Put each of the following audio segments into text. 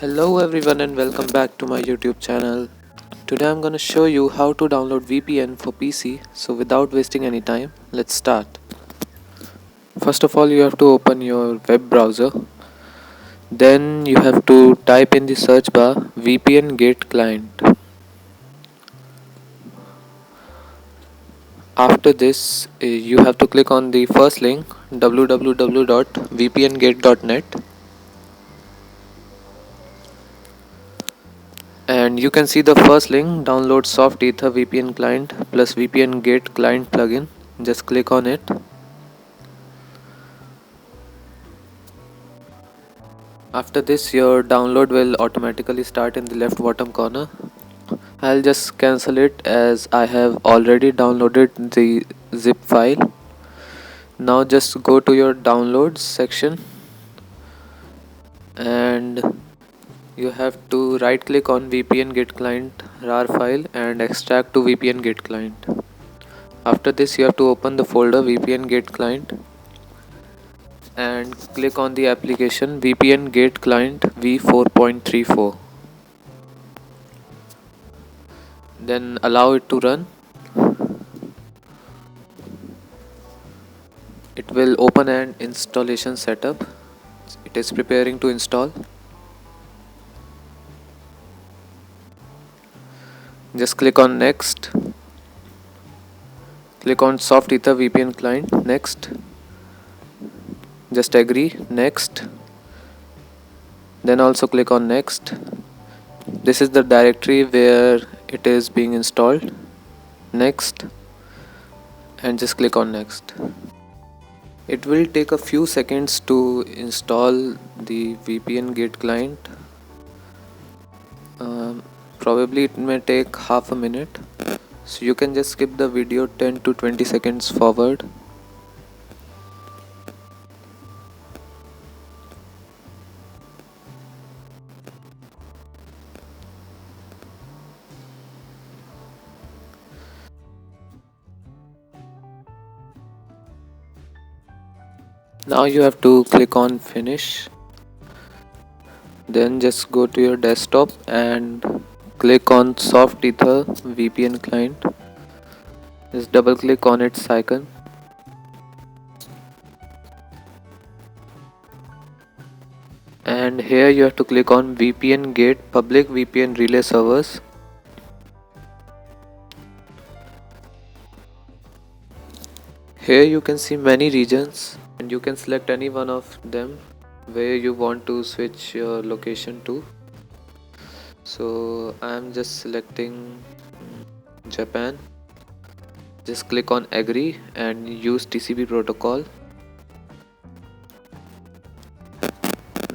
Hello everyone and welcome back to my YouTube channel. Today I'm gonna show you how to download VPN for PC. So without wasting any time, let's start. First of all, you have to open your web browser. Then you have to type in the search bar VPN Gate Client. After this, you have to click on the first link www.vpngate.net, and you can see the first link, download Soft Ether VPN client plus VPN Gate client plugin. Just click on it. After this, your download will automatically start in the left bottom corner. I'll just cancel it as I have already downloaded the zip file. Now just go to your downloads section and you have to right click on VPN Gate client RAR file and extract to VPN Gate client. After this, you have to open the folder VPN Gate client and click on the application VPN Gate client v4.34. Then allow it to run. It will open an installation setup. It is preparing to install. Just click on next. Click on Soft Ether VPN client. Next. Just agree. Next. Then also click on next. This is the directory where it is being installed. Next. And just click on next. It will take a few seconds to install the VPN Gate client. Probably it may take half a minute, so you can just skip the video 10 to 20 seconds forward. Now you have to click on finish. Then just go to your desktop and click on Soft Ether VPN client. Just double click on its icon. And here you have to click on VPN Gate Public VPN Relay Servers. Here you can see many regions and you can select any one of them where you want to switch your location to. So I am just selecting Japan. Just click on agree and use TCP protocol.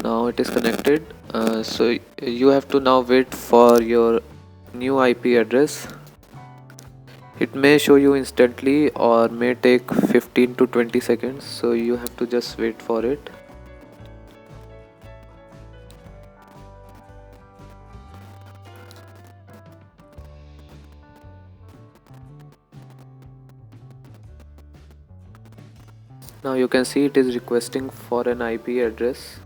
Now it is connected. So you have to now wait for your new IP address. It may show you instantly or may take 15 to 20 seconds, so you have to just wait for it. Now you can see it is requesting for an IP address.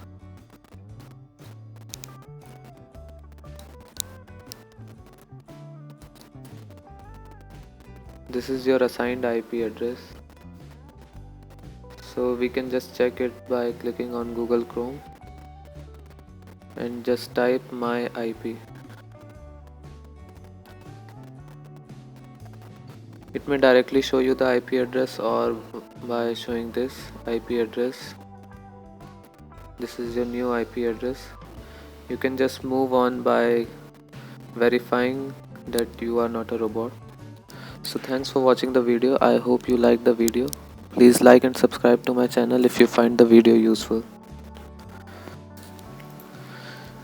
This is your assigned IP address. So we can just check it by clicking on Google Chrome and just type my IP. It may directly show you the IP address or by showing this IP address. This is your new IP address. You can just move on by verifying that you are not a robot. So thanks for watching the video. I hope you liked the video. Please like and subscribe to my channel if you find the video useful.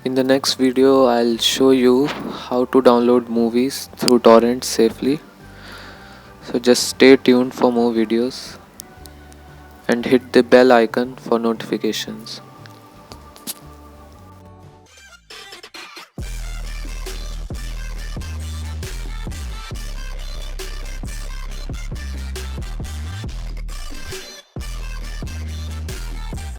In the next video, I'll show you how to download movies through torrents safely. So just stay tuned for more videos and hit the bell icon for notifications.